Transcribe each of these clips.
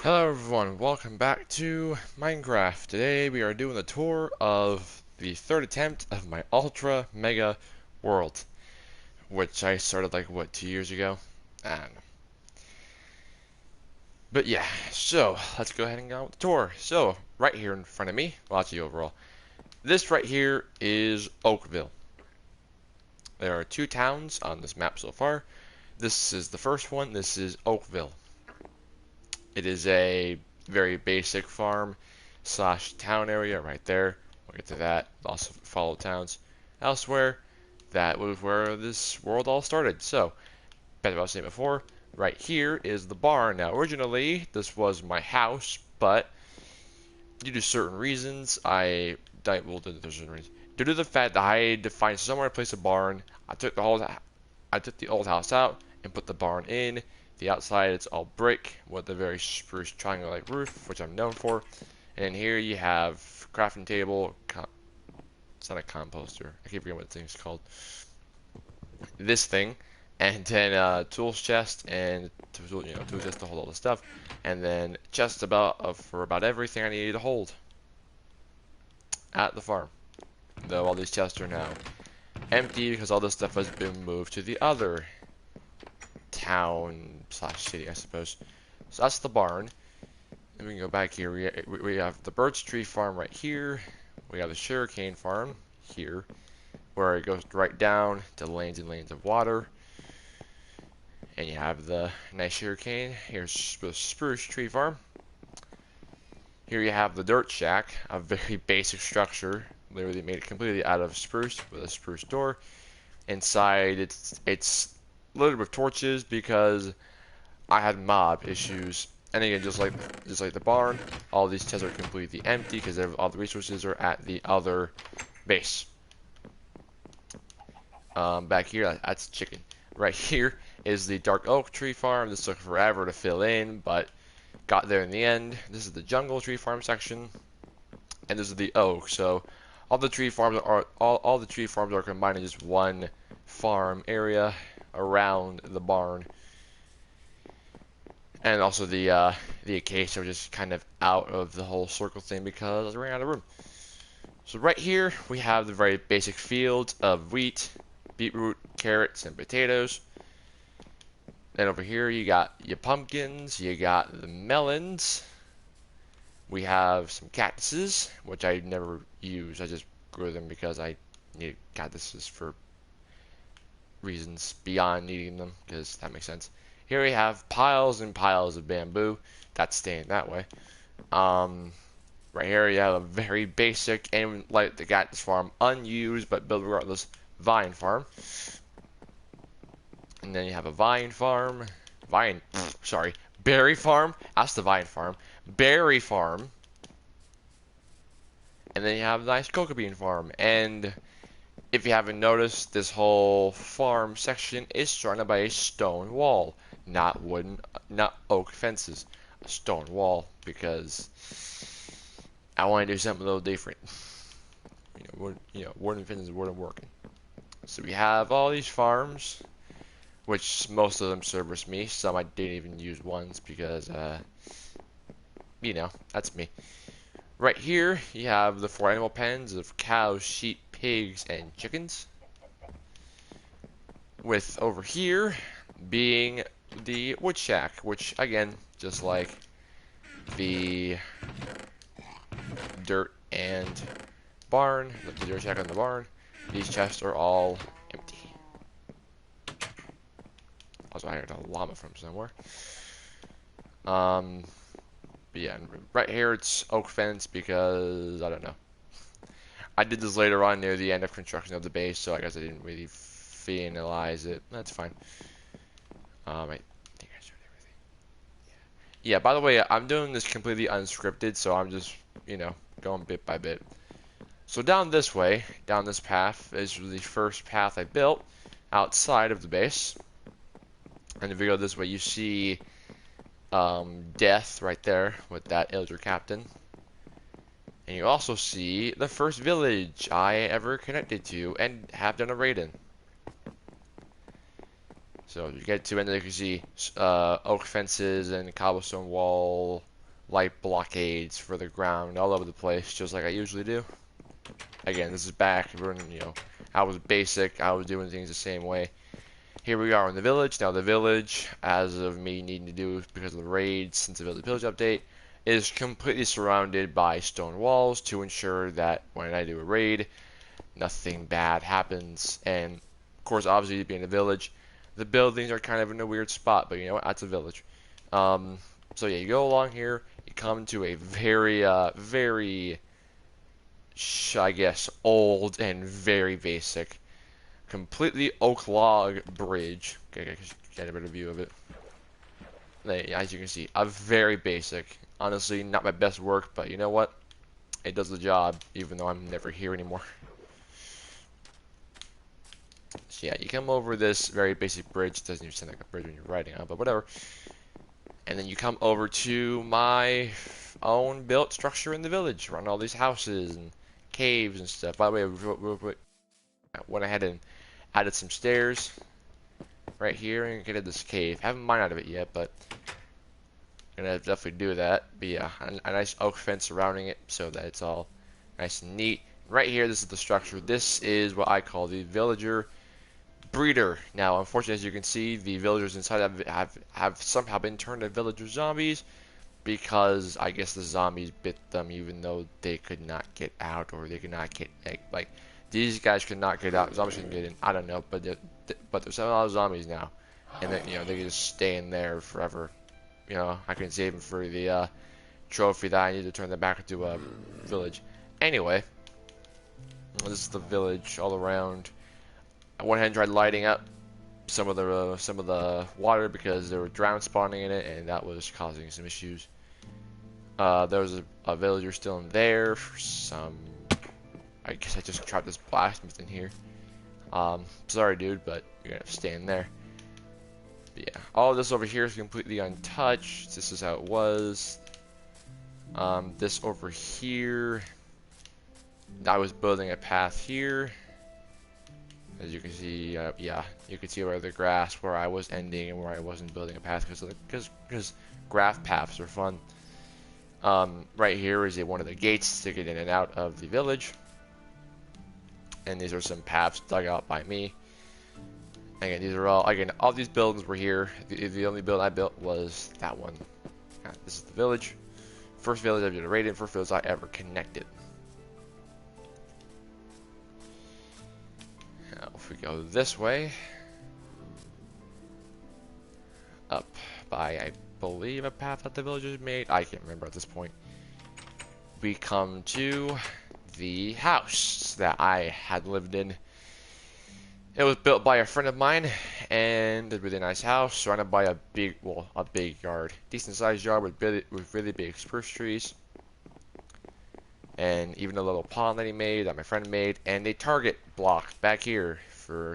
Hello everyone, welcome back to Minecraft. Today we are doing the tour of the third attempt of my Ultra Mega World, which I started like, what, 2 years ago? I don't know. But yeah, so let's go ahead and go on with the tour. So, right here in front of me, well actually overall, this right here is Oakville. There are two towns on this map so far. This is the first one, this is Oakville. It is a very basic farm slash town area right there. We'll get to that. Also follow towns elsewhere. That was where this world all started. So, as I was saying before, right here is the barn. Now, originally, this was my house, but due to certain reasons, well, there's certain reasons. Due to the fact that I had to find somewhere to place a barn, I took the old house out and put the barn in. The outside it's all brick with a very spruce triangle-like roof, which I'm known for. And then here you have crafting table. It's not a composter. I keep forgetting what the thing's called. This thing, and then tools chest and tool chest to hold all the stuff, and then chest for about everything I needed to hold at the farm. Though all these chests are now empty because all this stuff has been moved to the other town slash city, I suppose. So that's the barn. Then we can go back here. We have the birch tree farm right here. We have the sugarcane farm here, where it goes right down to lanes and lanes of water. And you have the nice sugarcane. Here's the spruce tree farm. Here you have the dirt shack, a very basic structure. Literally made it completely out of spruce with a spruce door. Inside, it's littered with torches because I had mob issues. And again, just like the barn, all these chests are completely empty because all the resources are at the other base. Back here, that's chicken. Right here is the dark oak tree farm. This took forever to fill in, but got there in the end. This is the jungle tree farm section, and this is the oak. So all the tree farms are combined in just one farm area around the barn. And also the acacia was just kind of out of the whole circle thing because I ran out of room. So right here we have the very basic fields of wheat, beetroot, carrots, and potatoes. Then over here you got your pumpkins, you got the melons. We have some cactuses, which I never use. I just grew them because I need cactuses for reasons beyond needing them, because that makes sense. Here we have piles and piles of bamboo. That's staying that way. Right here you have a very basic and like the cactus farm, unused but built regardless vine farm. And then you have a berry farm. That's the vine farm. Berry farm. And then you have a nice cocoa bean farm. And if you haven't noticed, this whole farm section is surrounded by a stone wall, not oak fences. A stone wall because I want to do something a little different. Wooden fences weren't working. So we have all these farms, which most of them service me. Some I didn't even use once because, that's me. Right here, you have the 4 animal pens of cows, sheep, pigs, and chickens. With over here being the wood shack, which again, just like the dirt and barn, the dirt shack and the barn, these chests are all empty. Also, I heard a llama from somewhere. But yeah, right here it's oak fence because I don't know. I did this later on near the end of construction of the base, so I guess I didn't really finalize it. That's fine. I think I showed everything. Yeah, by the way, I'm doing this completely unscripted, so I'm just, going bit by bit. So down this way, down this path, is the first path I built outside of the base. And if you go this way, you see death right there with that Elder Captain. And you also see the first village I ever connected to and have done a raid in. So you get to, and then you can see oak fences and cobblestone wall, light blockades for the ground all over the place, just like I usually do. Again, this is back when, I was basic. I was doing things the same way. Here we are in the village. Now the village, as of me needing to do because of the raids since the village update, is completely surrounded by stone walls to ensure that when I do a raid, nothing bad happens. And of course, obviously being a village, the buildings are kind of in a weird spot, but you know what? That's a village. So yeah, you go along here, you come to a very, I guess, old and very basic, completely oak log bridge. Okay, get a better view of it. As you can see, a very basic. Honestly, not my best work, but you know what? It does the job, even though I'm never here anymore. So yeah, you come over this very basic bridge. It doesn't even sound like a bridge when you're riding on, but whatever. And then you come over to my own built structure in the village, around all these houses and caves and stuff. By the way, I went ahead and added some stairs right here and get this cave. I haven't mined out of it yet, but I'm gonna definitely do that. But yeah, a nice oak fence surrounding it so that it's all nice and neat. Right here, this is the structure. This is what I call the villager breeder. Now, unfortunately, as you can see, the villagers inside have somehow been turned into villager zombies because I guess the zombies bit them, even though they could not get out, or they could not get like these guys could not get out. Zombies couldn't get in. I don't know, but there's a lot of zombies now, and they, they can just stay in there forever. I can save them for the trophy that I need to turn them back into a village. Anyway, this is the village all around. I went ahead and tried lighting up some of the water because there were drown spawning in it, and that was causing some issues. There was a villager still in there for some. I guess I just trapped this blacksmith in here. Sorry, dude, but you're gonna have to stay in there. But yeah, all of this over here is completely untouched. This is how it was. This over here, I was building a path here. As you can see, yeah, you can see where the grass, where I was ending and where I wasn't building a path because graph paths are fun. Right here is one of the gates to get in and out of the village, and these are some paths dug out by me. Again, these are all these buildings were here. The only build I built was that one. This is the village. First village I've ever raided. First village I ever connected. Now, if we go this way, up by, I believe, a path that the villagers made. I can't remember at this point. We come to the house that I had lived in. It was built by a friend of mine, and a really nice house surrounded by a big yard, decent sized yard with really big spruce trees, and even a little pond that my friend made, and a target block back here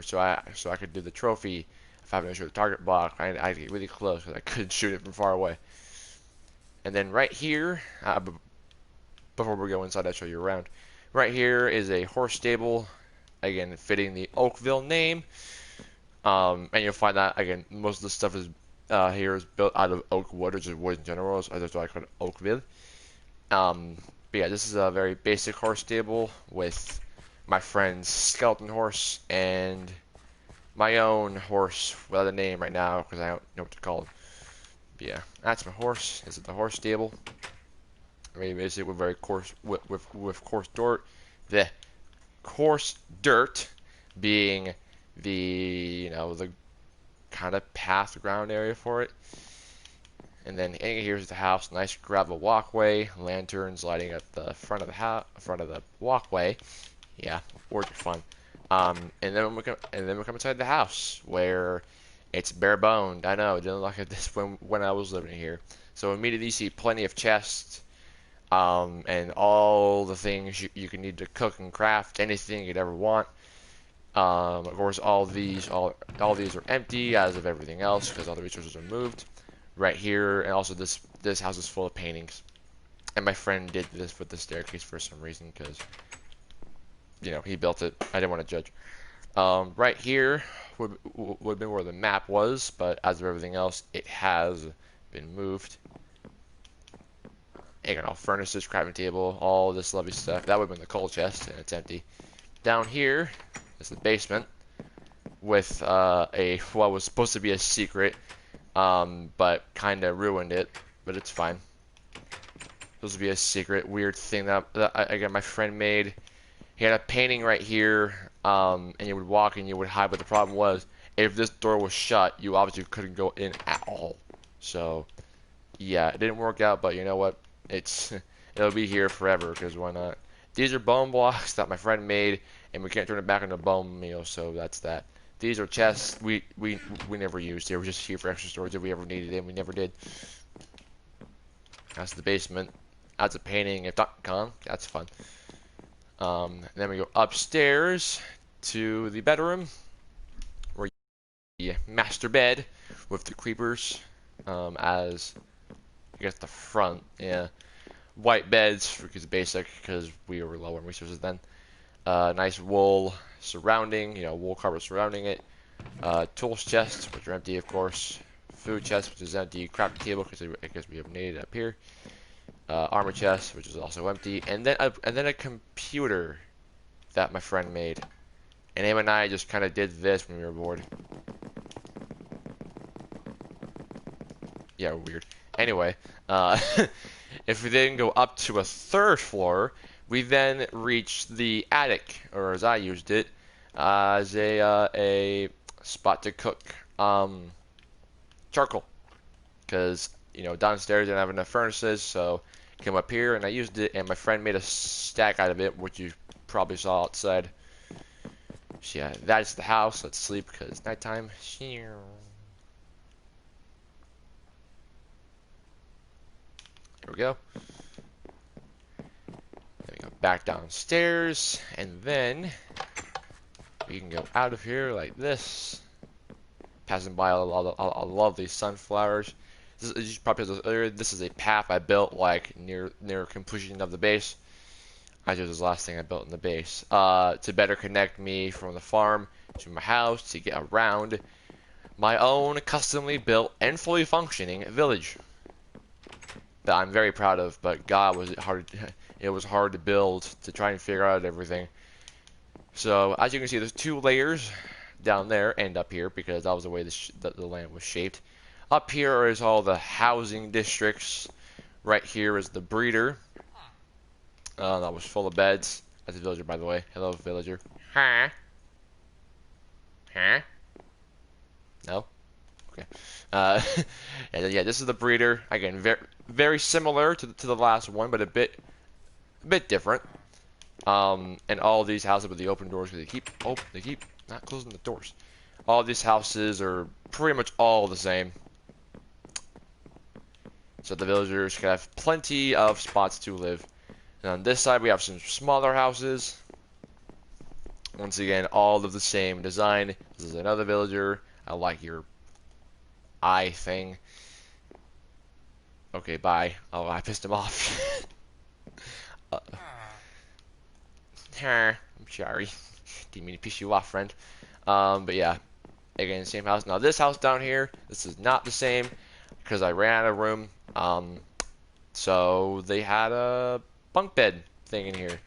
so I could do the trophy. If I have to shoot the target block, I get really close because I couldn't shoot it from far away. And then right here, before we go inside, I'll show you around. Right here is a horse stable. Again, fitting the Oakville name, and you'll find that again most of the stuff is here is built out of oak wood, or just wood in general. So that's why I call it Oakville. But yeah, this is a very basic horse stable with my friend's skeleton horse and my own horse without a name right now because I don't know what to call it. But yeah, that's my horse. This is the horse stable. Very basic with very coarse with coarse dirt. The coarse dirt being the the kind of path ground area for it. And then here's the house, nice gravel walkway, lanterns lighting up the front of the front of the walkway. Yeah, words are fun. And then we come inside the house where it's bare boned. I know, didn't look at this when I was living here. So immediately you see plenty of chests. And all the things you can need to cook and craft, anything you'd ever want. Of course, all these are empty, as of everything else, because all the resources are moved. Right here, and also this house is full of paintings. And my friend did this with the staircase for some reason, because he built it. I didn't want to judge. Right here, would have been where the map was, but as of everything else, it has been moved. You know, furnaces, crafting table, all this lovely stuff. That would have been the coal chest, and it's empty. Down here is the basement with what was supposed to be a secret, but kind of ruined it. But it's fine. Supposed to be a secret, weird thing that again my friend made. He had a painting right here, and you would walk and you would hide. But the problem was, if this door was shut, you obviously couldn't go in at all. So, yeah, it didn't work out. But you know what? It'll be here forever, because why not? These are bone blocks that my friend made, and we can't turn it back into bone meal, so that's that. These are chests we never used. They were just here for extra storage if we ever needed it. We never did. That's the basement. That's a painting of Donkey Kong. That's fun. Then we go upstairs to the bedroom, where the master bed with the creepers as I guess the front. Yeah. White beds, because basic, because we were low on resources then. Nice wool surrounding, wool carpet surrounding it. Tools chest, which are empty, of course. Food chest, which is empty. Crafting table, because I guess we have needed it up here. Armor chest, which is also empty. And then a computer that my friend made. And him and I just kind of did this when we were bored. Yeah, weird. Anyway, if we then go up to a third floor, we then reach the attic, or as I used it, as a spot to cook charcoal. Because, downstairs didn't have enough furnaces, so I came up here and I used it, and my friend made a stack out of it, which you probably saw outside. So yeah, that's the house. Let's sleep because it's nighttime. There we go. Then we go back downstairs, and then we can go out of here like this. Passing by a lovely sunflowers. This is a path I built like near completion of the base. I did this last thing I built in the base to better connect me from the farm to my house to get around my own customly built and fully functioning village that I'm very proud of. But God, was it hard! It was hard to build, to try and figure out everything. So as you can see, there's 2 layers down there and up here, because that was the way the land was shaped. Up here is all the housing districts. Right here is the breeder. That was full of beds. That's a villager, by the way. Hello, villager. Huh? Huh? No? Okay. And then, yeah, this is the breeder. Again, very similar to the last one, but a bit different. And all these houses with the open doors, because they keep not closing the doors. All these houses are pretty much all the same. So the villagers can have plenty of spots to live. And on this side, we have some smaller houses. Once again, all of the same design. This is another villager. I like your eye thing. Okay, bye. Oh, I pissed him off. I'm sorry. Didn't mean to piss you off, friend. But yeah, again, same house. Now this house down here, this is not the same, because I ran out of room. So they had a bunk bed thing in here,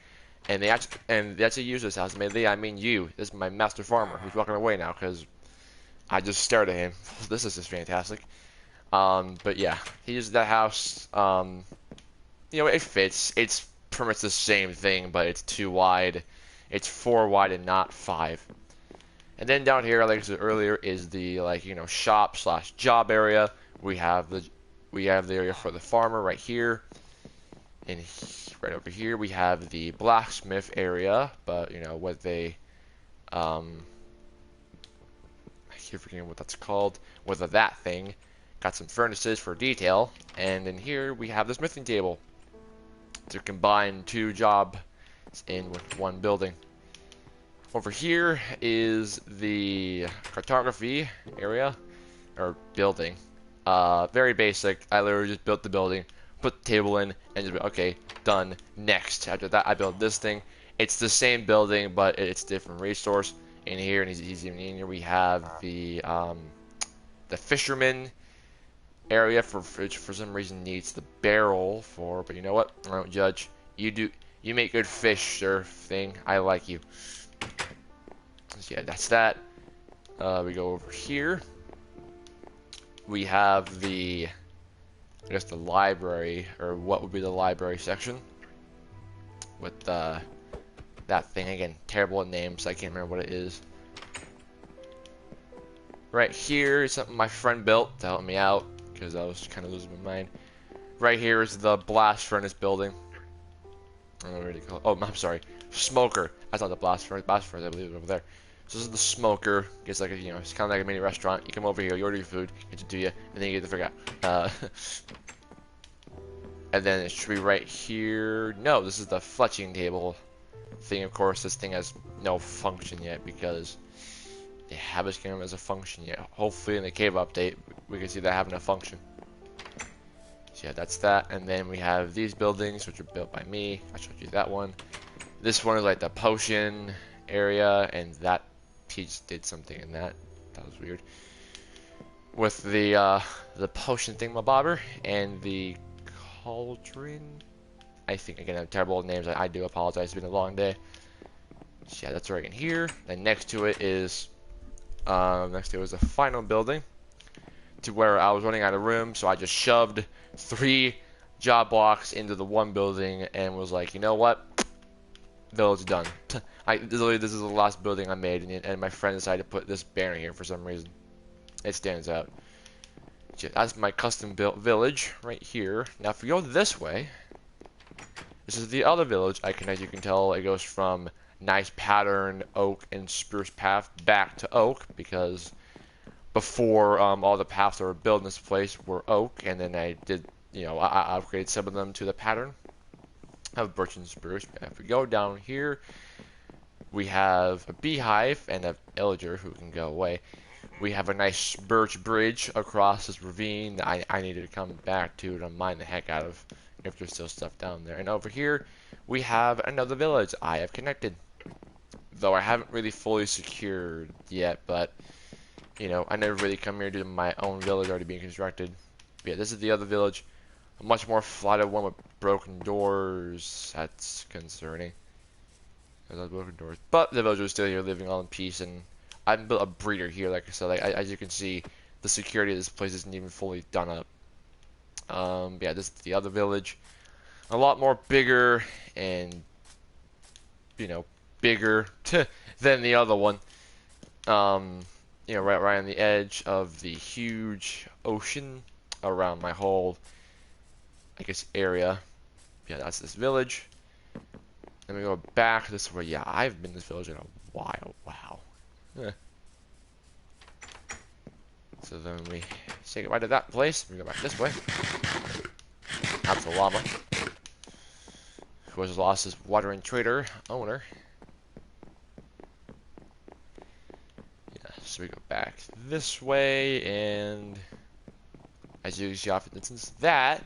and they actually used this house. I mean you. This is my master farmer, who's walking away now because I just stared at him. This is just fantastic. But yeah, he used that house. It fits. It's pretty much the same thing, but it's 2 wide. It's 4 wide and not 5. And then down here, like I said earlier, is the shop / job area. We have the area for the farmer right here, and right over here we have the blacksmith area. But what they I keep forgetting what that's called. With that thing, got some furnaces for detail, and in here we have the smithing table to combine 2 jobs in with 1 building. Over here is the cartography area, or building. Very basic. I literally just built the building, put the table in, and just okay, done. Next. After that, I built this thing. It's the same building, but it's different resource. in here, and he's even in here. We have the fisherman area which for some reason needs the barrel for, but you know what? I don't judge. You make good fish, sir. Thing. I like you. So yeah, that's that. We go over here. We have I guess the library, or what would be the library section, with that thing again. Terrible at names. I can't remember what it is. Right here is something my friend built to help me out because I was kind of losing my mind. Right here is the blast furnace building. I don't know what to call it. Oh, I'm sorry, smoker. That's not the blast furnace. Blast furnace, I believe, is over there. So this is the smoker. It's like it's kind of like a mini restaurant. You come over here, you order your food, get it to you, and then you get to figure out. And then it should be right here. No, this is the fletching table thing. Of course, this thing has no function yet because they haven't given as a function yet. Hopefully in the cave update, we can see that having a function. So yeah, that's that. And then we have these buildings, which are built by me. I showed you that one. This one is like the potion area, and that he just did something in that. That was weird. With the potion thingamabobber and the cauldron. I think again I have terrible names. I do apologize. It's been a long day. So yeah, that's right in here. Then next to it is the final building, to where I was running out of room, so I just shoved 3 job blocks into the one building and was like, you know what? Village done. Literally, this is the last building I made, and my friend decided to put this banner here for some reason. It stands out. That's my custom built village right here. Now, if we go this way, this is the other village. As you can tell, it goes from nice pattern oak and spruce path back to oak, because before all the paths that were built in this place were oak, and then I did, I upgraded some of them to the pattern of birch and spruce. If we go down here, we have a beehive and a villager who can go away. We have a nice birch bridge across this ravine that I needed to come back to mine the heck out of if there's still stuff down there. And over here, we have another village I have connected. Though I haven't really fully secured yet, but, I never really come here to my own village already being constructed. But yeah, this is the other village. A much more flooded one with broken doors. That's concerning. There's broken doors. But the villagers are still here living all in peace, and I've built a breeder here, like I said. As you can see, the security of this place isn't even fully done up. Yeah, this is the other village. A lot more bigger and, bigger than the other one. Right on the edge of the huge ocean around my whole, I guess, area. Yeah, that's this village. Then we go back this way. Yeah, I've been in this village in a while. Wow. So then we say goodbye to that place. We go back this way. That's the llama, who has lost his watering trader owner. Yeah, so we go back this way, and as you see off in the distance, that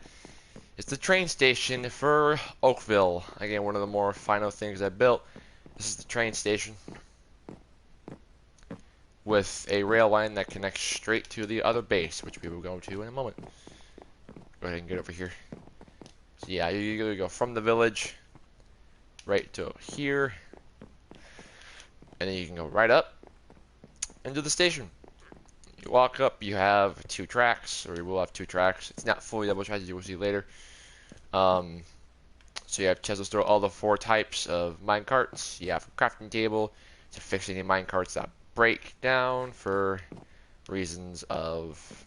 is the train station for Oakville. Again, one of the more final things I built. This is the train station, with a rail line that connects straight to the other base, which we will go to in a moment. Go ahead and get over here. So yeah, you go from the village right to here, and then you can go right up into the station. You walk up, you have 2 tracks, or you will have 2 tracks. It's not fully double tracked, as you will see later. So you have chests to store all the 4 types of minecarts. You have a crafting table to fix any minecarts that break down for reasons of,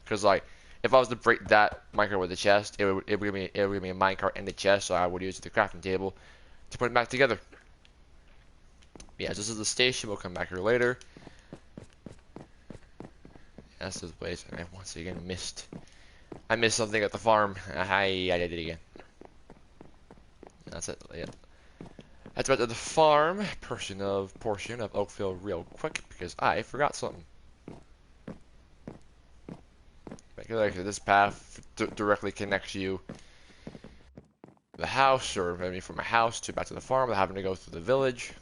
because like if I was to break that minecart with a chest, it would give me a minecart and a chest, so I would use the crafting table to put it back together. Yeah, this is the station. We'll come back here later. That's the place, and I once again missed something at the farm. I did it again. That's it. Yeah. That's about the farm portion of Oakville real quick, because I forgot something. Like this path directly connects you to the house, or maybe from a house to back to the farm without having to go through the village.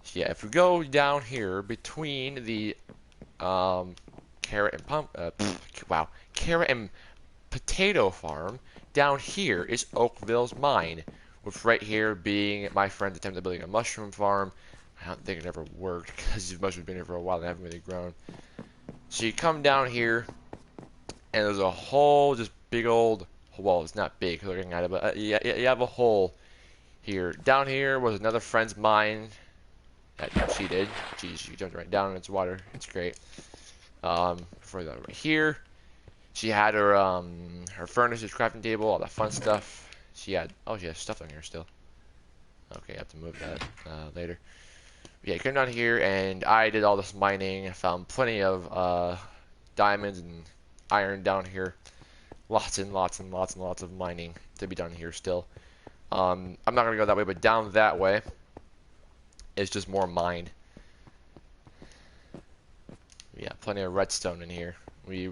So yeah, if we go down here between the carrot and carrot and potato farm, down here is Oakville's mine, with right here being my friend's attempt at building a mushroom farm. I don't think it ever worked because these mushrooms have been here for a while and haven't really grown. So you come down here, and there's a whole just big old, well, it's not big looking at it, but you have a hole here. Down here was another friend's mine that she did. Jeez, she jumped right down in its water. It's great. For that right here, she had her furnace, crafting table, all that fun stuff. She has stuff on here still. Okay, I have to move that later. But yeah, you come down here, and I did all this mining. I found plenty of diamonds and iron down here. Lots and lots and lots and lots of mining to be done here still. I'm not gonna go that way, but down that way is just more mined. Yeah, plenty of redstone in here. We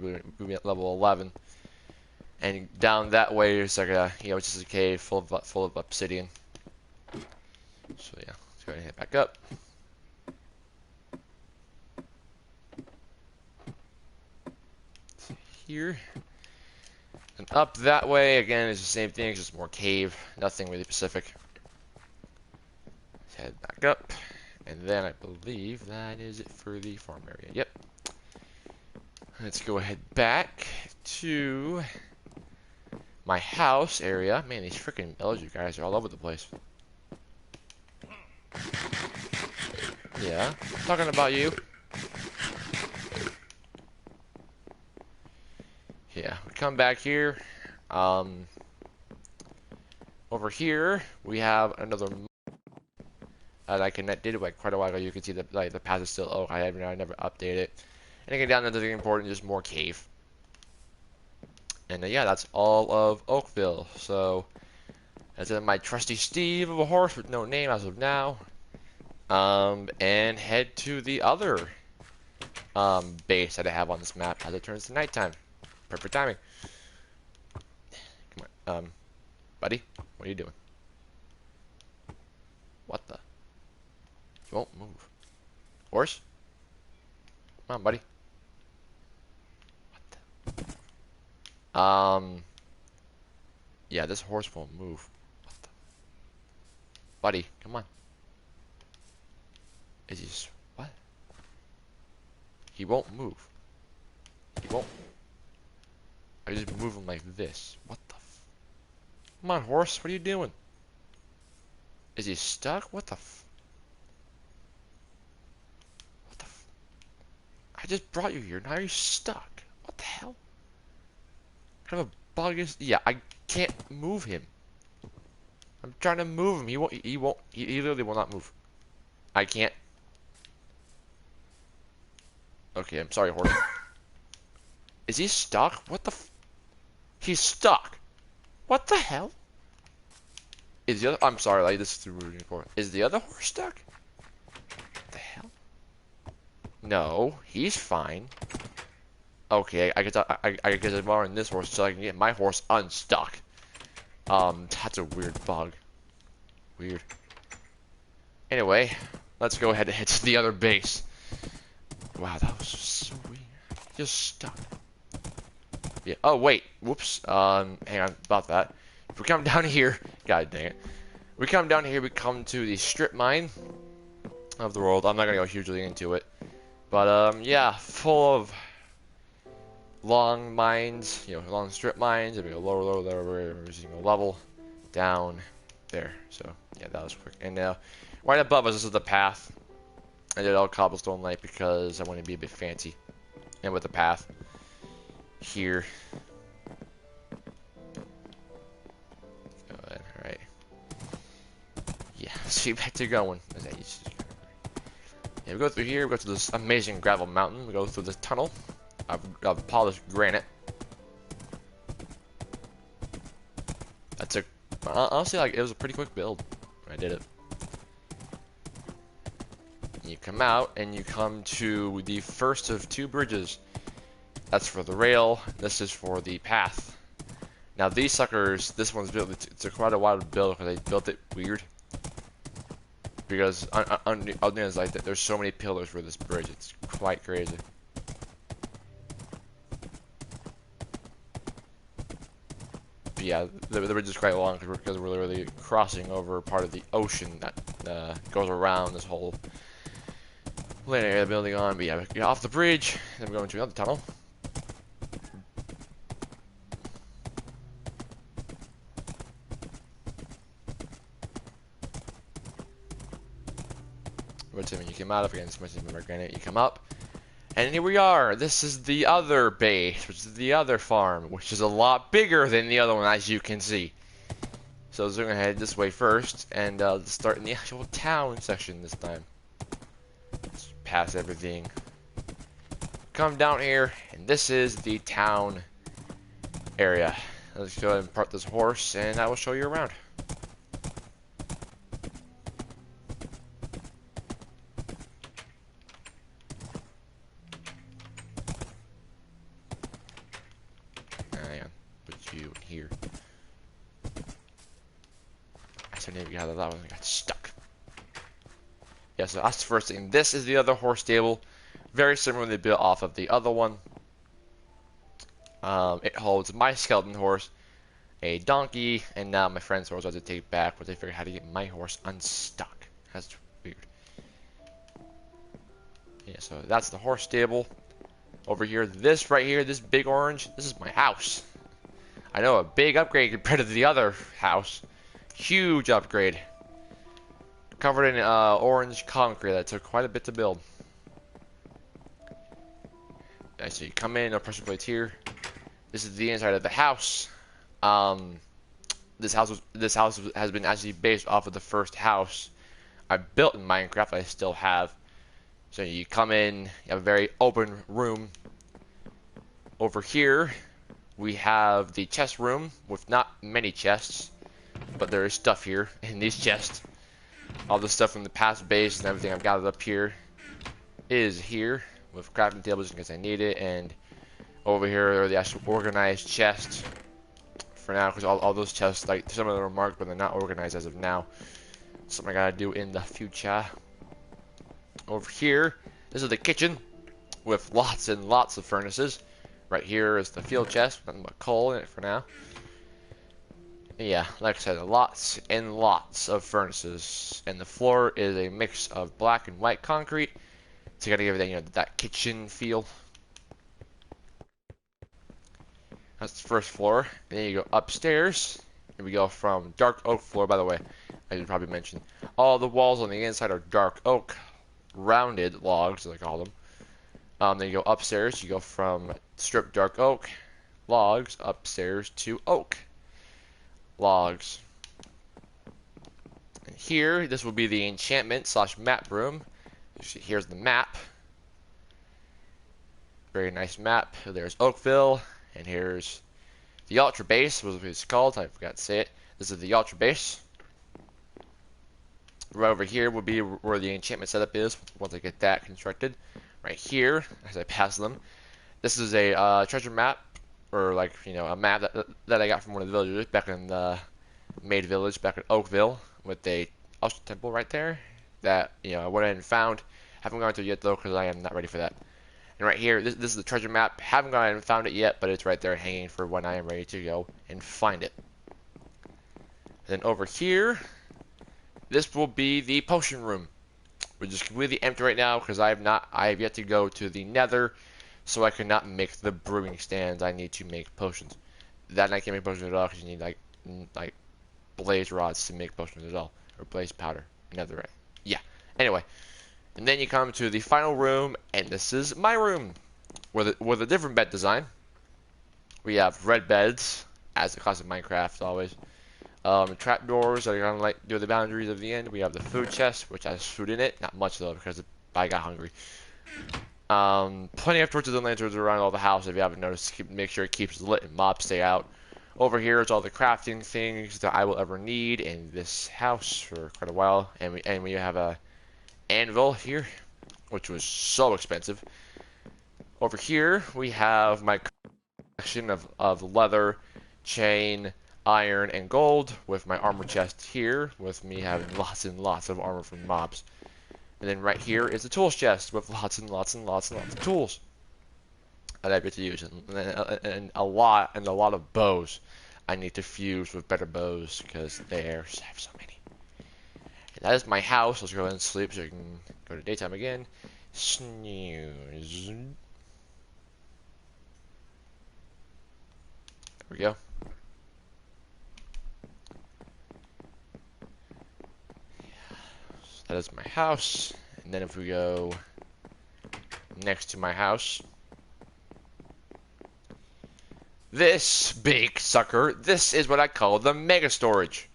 at level 11, and down that way is like a it's just a cave full of obsidian. So yeah, let's go ahead and head back up. Here and up that way again is the same thing, it's just more cave, nothing really specific. Let's head back up, and then I believe that is it for the farm area. Yep. Let's go ahead back to my house area. Man, these freaking villager guys are all over the place. Yeah, talking about you. Yeah, we come back here. Over here we have another that I connected like quite a while ago. You can see that the path is still oak. I never updated it. And again, down nothing important, just more cave. And yeah, that's all of Oakville. So that's my trusty Steve of a horse with no name as of now. And head to the other base that I have on this map as it turns to nighttime. Perfect timing. Come on, buddy, what are you doing? What the? You won't move. Horse? Come on, buddy. Yeah, this horse won't move. What the? Buddy, come on. Is he what? He won't move. He won't. I just move him like this. What the f? Come on, horse, what are you doing? Is he stuck? What the f? What the f? I just brought you here, now you're stuck. What the hell? What kind of a bug is? Yeah, I can't move him. I'm trying to move him. He won't. He literally will not move. I can't. Okay, I'm sorry, horse. Is he stuck? What the f? He's stuck. What the hell? Is the other? I'm sorry, like this is too rude for. Is the other horse stuck? What the hell? No, he's fine. Okay, I guess I'm borrowing this horse so I can get my horse unstuck. That's a weird bug. Weird. Anyway, let's go ahead and head to the other base. Wow, that was so weird. Just stuck. Yeah. Oh wait. Whoops. Hang on about that. If we come down here, god dang it. We come down here. We come to the strip mine of the world. I'm not gonna go hugely into it, but yeah, full of long mines. Long strip mines. And we go lower, every single level, down there. So yeah, that was quick. And right above us, this is the path. I did all cobblestone light because I want to be a bit fancy. And with the path here. Go ahead, alright. Yeah, let's get back to going. Yeah, we go through here, we go to this amazing gravel mountain, we go through this tunnel of polished granite. That's honestly, like, it was a pretty quick build when I did it. You come out and you come to the first of two bridges. That's for the rail, this is for the path. Now these suckers, this one's built, it's quite a while to build because they built it weird. because underneath like that, there's so many pillars for this bridge. It's quite crazy. But yeah, the bridge is quite long because we're literally crossing over part of the ocean that goes around this whole land area building on. But yeah, we get off the bridge, then we go into another tunnel. Which I mean, you came out of again, it's much more granite. You come up, and here we are. This is the other base, which is the other farm, which is a lot bigger than the other one, as you can see. So we're gonna head this way first, and start in the actual town section this time. Let's pass everything. Come down here, and this is the town area. Let's go ahead and park this horse, and I will show you around. Here. I still need to get out of that one. I got stuck. Yeah, so that's the first thing. This is the other horse stable. Very similarly built off of the other one. It holds my skeleton horse, a donkey, and now my friend's horse I have to take back, but they figured out how to get my horse unstuck. That's weird. Yeah, so that's the horse stable. Over here, this right here, this big orange, this is my house. I know, a big upgrade compared to the other house. Huge upgrade. Covered in orange concrete that took quite a bit to build. Yeah, so you come in, no pressure plates here. This is the inside of the house. This house has been actually based off of the first house I built in Minecraft. I still have. So you come in, you have a very open room. Over here, we have the chest room with not many chests, but there is stuff here in these chests. All the stuff from the past base and everything I've gathered up here is here with crafting tables in case I need it. And over here are the actual organized chests for now, because all those chests, like some of them are marked, but they're not organized as of now. Something I gotta do in the future. Over here, this is the kitchen with lots and lots of furnaces. Right here is the field chest, nothing but coal in it for now. Yeah, like I said, lots and lots of furnaces, and the floor is a mix of black and white concrete to kind of give it that kitchen feel. That's the first floor, and then you go upstairs, and we go from dark oak floor. By the way, I should probably mention all the walls on the inside are dark oak, rounded logs, as I call them. Then you go upstairs, you go from stripped dark oak logs upstairs to oak logs. And here, this will be the enchantment / map room. Here's the map. Very nice map. There's Oakville, and here's the Ultra Base, what it's called. I forgot to say it. This is the Ultra Base. Right over here will be where the enchantment setup is once I get that constructed. Right here, as I pass them, this is a treasure map, or like a map that I got from one of the villagers back in the Maid Village back in Oakville, with a Ultra Temple right there that I went in and found. Haven't gone to it yet though, because I am not ready for that. And right here, this is the treasure map. Haven't gone in and found it yet, but it's right there hanging for when I am ready to go and find it. And then over here, this will be the potion room, which is completely empty right now because I have yet to go to the Nether, so I cannot make the brewing stands I need to make potions. That I can't make potions at all because you need like blaze rods to make potions at all, or blaze powder, netherite. Yeah. Anyway, and then you come to the final room, and this is my room with a different bed design. We have red beds, as the classic Minecraft always. Trapdoors that are gonna do the boundaries of the end. We have the food chest, which has food in it. Not much though, because I got hungry. Plenty of torches and lanterns around all the house. If you haven't noticed, make sure it keeps lit and mobs stay out. Over here is all the crafting things that I will ever need in this house for quite a while. And we have a anvil here, which was so expensive. Over here we have my collection of leather, chain, iron and gold, with my armor chest here, with me having lots and lots of armor from mobs. And then right here is the tools chest with lots and lots and lots and lots of tools that I get to use, and a lot of bows. I need to fuse with better bows because they have so many. And that is my house. Let's go ahead and sleep so you can go to daytime again. Snooze. There we go. That is my house. And then if we go next to my house, this big sucker, this is what I call the mega storage,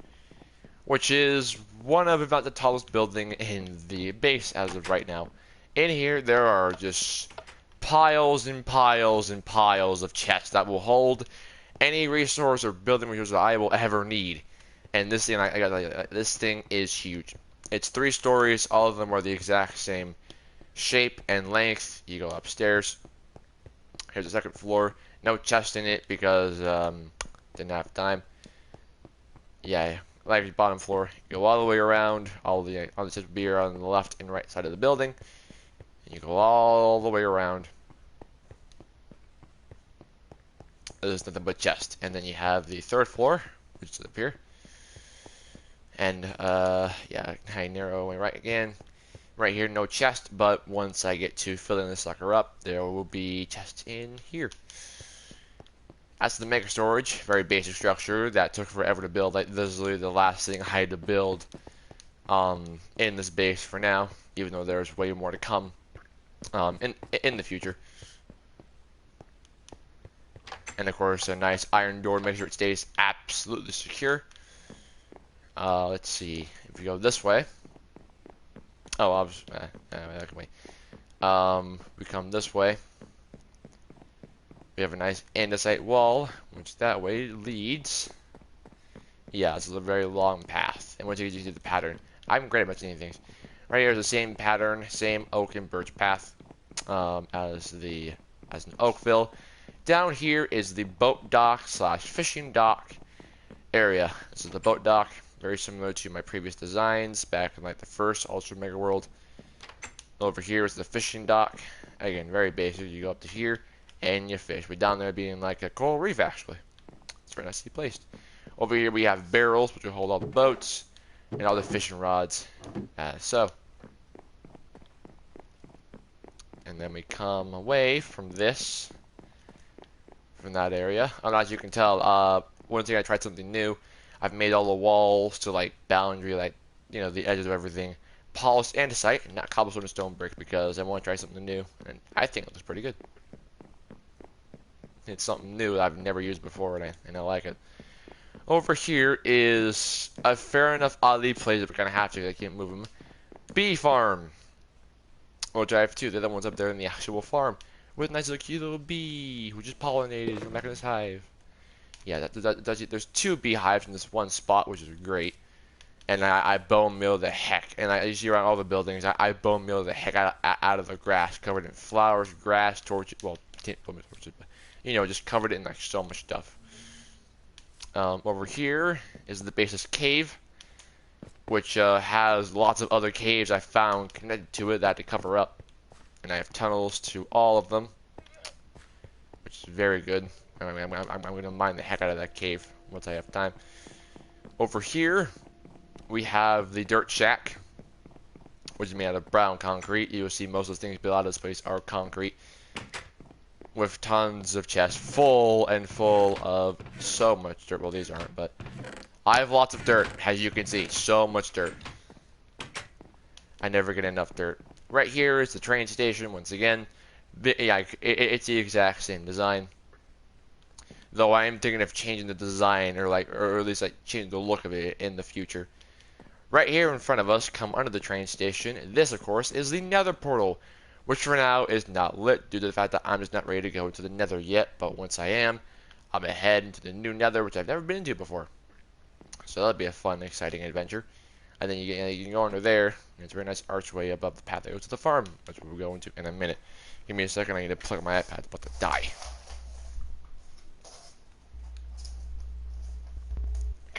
which is one of about the tallest building in the base as of right now. In here there are just piles and piles and piles of chests that will hold any resource or building resource that I will ever need. And this thing, this thing is huge. It's 3 stories. All of them are the exact same shape and length. You go upstairs. Here's the second floor. No chest in it because didn't have time. Yeah, like the bottom floor. You go all the way around. All the chests will be on the left and right side of the building. And you go all the way around. There's nothing but chest. And then you have the third floor, which is up here. And yeah, I narrow my right again. Right here, no chest, but once I get to filling this sucker up, there will be chests in here. That's the mega storage, very basic structure that took forever to build. Like, this is literally the last thing I had to build in this base for now, even though there's way more to come in the future. And of course, a nice iron door, make sure it stays absolutely secure. Let's see, if we go this way. Oh, I was, that can wait. We come this way. We have a nice andesite wall, which that way leads. Yeah, it's a very long path. And once you get to the pattern, I'm great at mentioning things. Right here is the same pattern, same oak and birch path as in Oakville. Down here is the boat dock / fishing dock area. This is the boat dock, very similar to my previous designs back in like the first Ultra Mega World. Over here is the fishing dock. Again, very basic. You go up to here and you fish. But down there being like a coral reef, actually. It's very nicely placed. Over here we have barrels, which will hold all the boats and all the fishing rods. And then we come away from this, from that area. As you can tell, one thing I tried something new. I've made all the walls to like boundary, like, you know, the edges of everything, polished andesite and not cobblestone and stone brick, because I want to try something new, and I think it looks pretty good. It's something new that I've never used before, and I like it. Over here is a fair enough oddly place that we're gonna have to. I can't move them. Bee farm, which I have 2. The other one's up there in the actual farm with a nice little cute little bee who just pollinated from back in this hive. Yeah, there's 2 beehives in this one spot, which is great. And I bone meal the heck, and you see around all the buildings, I bone meal the heck out of the grass, covered in flowers, grass, torches, well, torches, but, you know, just covered in like so much stuff. Over here is the basis cave, which has lots of other caves I found connected to it that I had to cover up. And I have tunnels to all of them, which is very good. I'm going to mine the heck out of that cave once I have time. Over here, we have the dirt shack, which is made out of brown concrete. You will see most of the things built out of this place are concrete, with tons of chests full of so much dirt. Well, these aren't, but I have lots of dirt, as you can see. So much dirt. I never get enough dirt. Right here is the train station, once again. Yeah, it's the exact same design. Though I am thinking of changing the design, or at least like changing the look of it in the future. Right here in front of us, come under the train station. This, of course, is the Nether portal, which for now is not lit due to the fact that I'm just not ready to go into the Nether yet. But once I am, I'm gonna head into the new Nether, which I've never been to before. So that'll be a fun, exciting adventure. And then you can go under there, and it's a very nice archway above the path that goes to the farm, which we'll go into in a minute. Give me a second, I need to plug my iPad. It's about to die.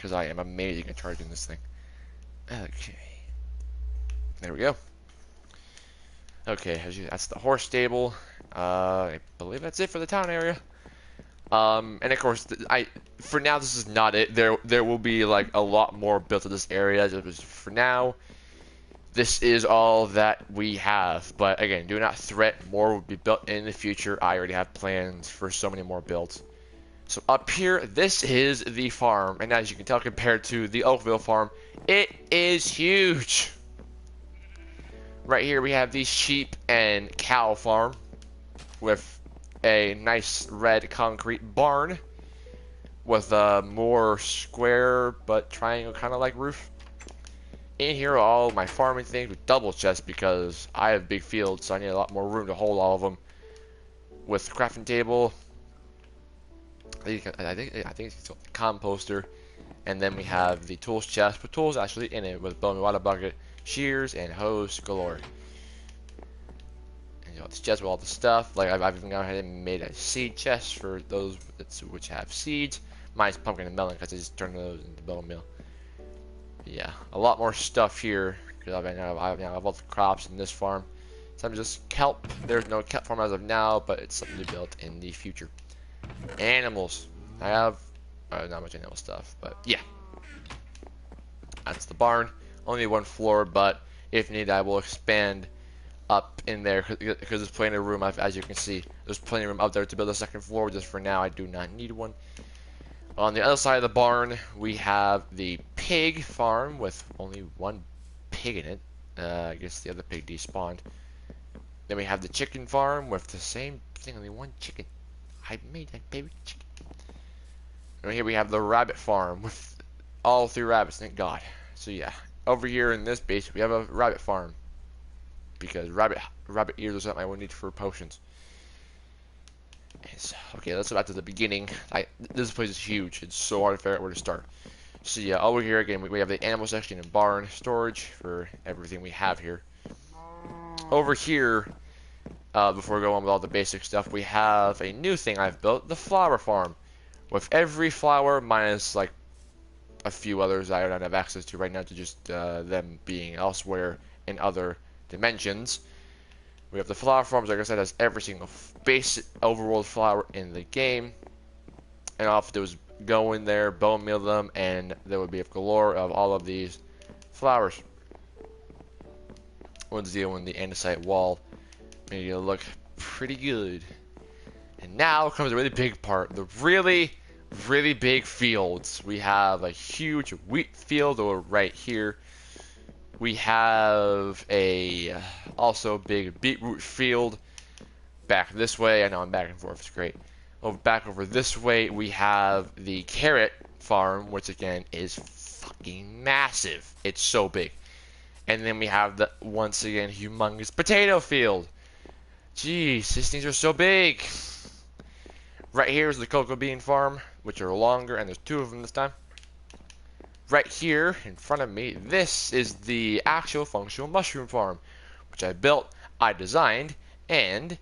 because I am amazing at charging this thing. Okay. There we go. Okay, that's the horse stable. I believe that's it for the town area. And of course, for now this is not it. There will be like a lot more built to this area. Just for now, this is all that we have. But again, do not threat. More will be built in the future. I already have plans for so many more builds. So up here, this is the farm, and as you can tell, compared to the Oakville farm, it is huge. Right here, we have the sheep and cow farm with a nice red concrete barn with a more square but triangle kind of like roof. In here are all my farming things with double chests because I have big fields, so I need a lot more room to hold all of them. With the crafting table, I think it's a composter, and then we have the tools chest with tools actually in it with bone water bucket, shears, and hose galore. And it's just with all the stuff. Like I've even gone ahead and made a seed chest for those which have seeds. Mine's pumpkin and melon because I just turned those into bone meal. But yeah, a lot more stuff here because I have all the crops in this farm. Some just kelp. There's no kelp farm as of now, but it's something to be built in the future. Animals. I have not much animal stuff, but yeah. That's the barn. Only one floor, but if needed, I will expand up in there because there's plenty of room. As you can see, there's plenty of room up there to build a second floor. Just for now, I do not need one. On the other side of the barn, we have the pig farm with only one pig in it. I guess the other pig despawned. Then we have the chicken farm with the same thing, only one chicken. I made that baby chicken. And here we have the rabbit farm with all 3 rabbits, thank God. So yeah, over here in this base we have a rabbit farm because rabbit ears are something I will need for potions. So, okay, let's go back to the beginning. This place is huge. It's so hard to figure out where to start. So yeah, over here again we have the animal section and barn storage for everything we have here. Over here, before we go on with all the basic stuff, we have a new thing I've built, the flower farm. With every flower minus like a few others I don't have access to right now to just them being elsewhere in other dimensions. We have the flower farms, like I said, has every single basic overworld flower in the game. And all I have to do is go in there, bone meal them, and there would be a galore of all of these flowers. Once deal in the andesite wall, make it look pretty good. And now comes the really big part, the really big fields. We have a huge wheat field over right here. We have a also big beetroot field back this way. I know I'm back and forth, it's great. Back over this way we have the carrot farm, which again is fucking massive. It's so big. And then we have the once again humongous potato field. Jeez, these things are so big. Right here is the cocoa bean farm, which are longer, and there's 2 of them this time. Right here in front of me, this is the actual functional mushroom farm, which I built, I designed, and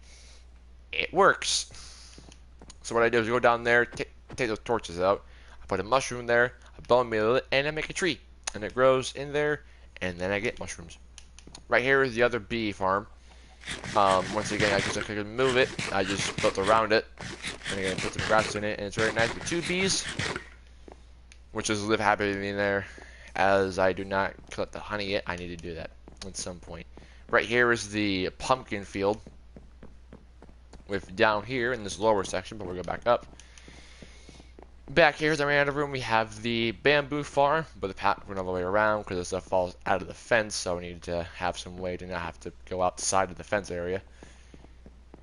it works. So what I do is go down there, take those torches out, I put a mushroom there, I bone meal it, and I make a tree. And it grows in there, and then I get mushrooms. Right here is the other bee farm. Once again, I can move it. I just built around it, and again put some grass in it, and it's very nice with 2 bees, which is live happily in there. As I do not collect the honey yet, I need to do that at some point. Right here is the pumpkin field. With down here in this lower section, but we'll go back up. Back here is the random room. We have the bamboo farm, but the path went all the way around because the stuff falls out of the fence, so we need to have some way to not have to go outside of the fence area.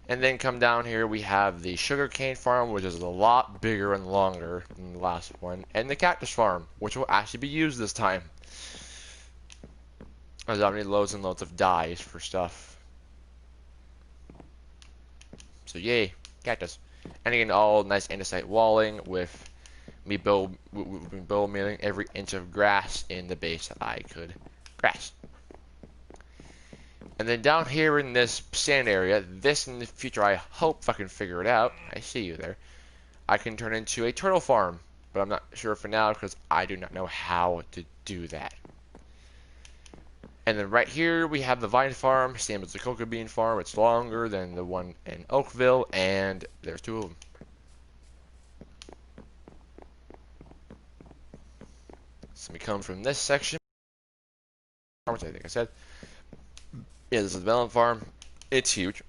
And then come down here, we have the sugarcane farm, which is a lot bigger and longer than the last one, and the cactus farm, which will actually be used this time. As I need loads and loads of dyes for stuff. So yay, cactus. And again, all nice andesite walling with me bone mealing every inch of grass in the base that I could grass. And then down here in this sand area, this in the future, I hope if I can figure it out, I see you there, I can turn into a turtle farm. but I'm not sure for now because I do not know how to do that. And then right here we have the vine farm, same as the cocoa bean farm. It's longer than the one in Oakville, and there's two of them. So we come from this section, which I think I said. Yeah, this is the melon farm. It's huge.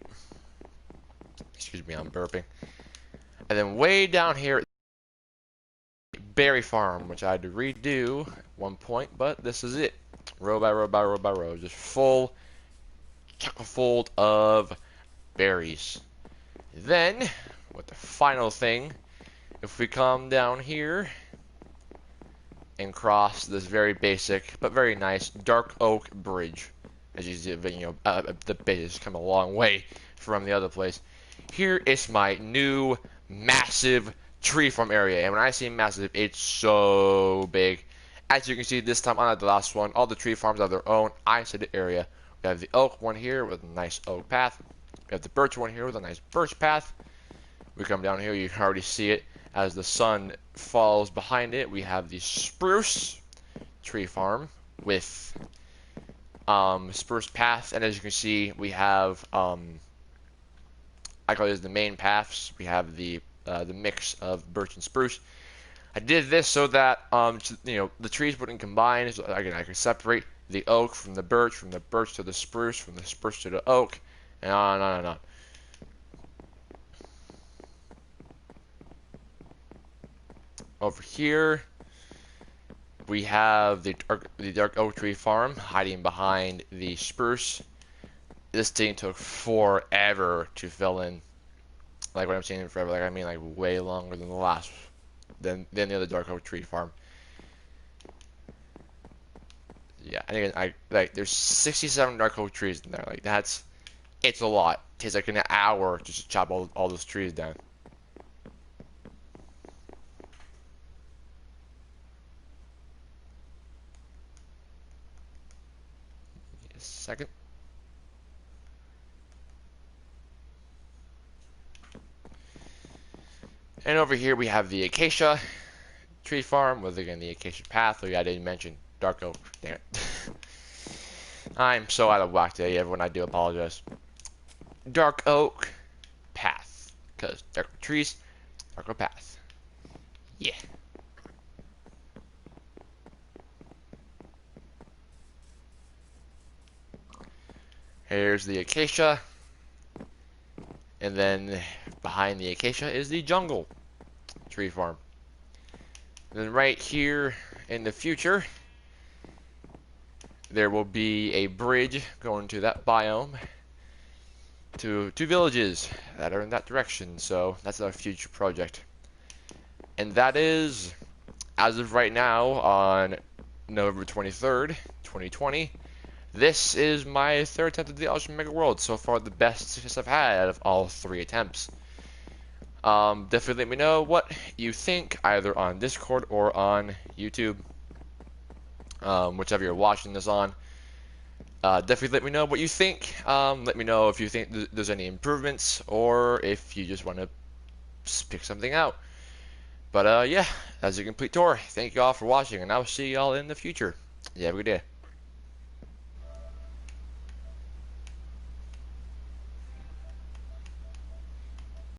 Excuse me, I'm burping. And then way down here, berry farm, which I had to redo at one point, but this is it. Row by row by row by row, just full chock-full of berries. Then, with the final thing, if we come down here and cross this very basic but very nice dark oak bridge, as you see, the base has come a long way from the other place. Here is my new massive tree farm area, and when I say massive, it's so big. As you can see, this time, unlike the last one, all the tree farms have their own isolated area. We have the oak one here with a nice oak path. We have the birch one here with a nice birch path. We come down here, you can already see it as the sun falls behind it. We have the spruce tree farm with spruce path, and as you can see, we have I call these the main paths. We have the mix of birch and spruce. I did this so that the trees wouldn't combine. So again, I could separate the oak from the birch to the spruce, from the spruce to the oak, and on and on and on. Over here, we have the dark oak tree farm hiding behind the spruce. This thing took forever to fill in. Like when I'm saying forever, like I mean like way longer than than the other dark oak tree farm. Yeah, and again, there's 67 dark oak trees in there. Like it's a lot. It takes like an hour just to chop all those trees down. A second. And over here we have the acacia tree farm with again the acacia path. I didn't mention dark oak. Damn it. I'm so out of whack today, everyone. I do apologize. Dark oak path, because dark oak trees, dark oak path. Yeah. Here's the acacia, and then behind the acacia is the jungle tree farm. And then right here in the future, there will be a bridge going to that biome to two villages that are in that direction. So that's our future project. And that is, as of right now, on November 23rd, 2020, this is my third attempt at the Ultra Mega World. So far, the best success I've had out of all 3 attempts. Definitely let me know what you think, either on Discord or on YouTube, whichever you're watching this on. Definitely let me know what you think. Let me know if you think there's any improvements, or if you just want to pick something out. But yeah, that's a complete tour. Thank you all for watching, and I will see you all in the future. You have a good day.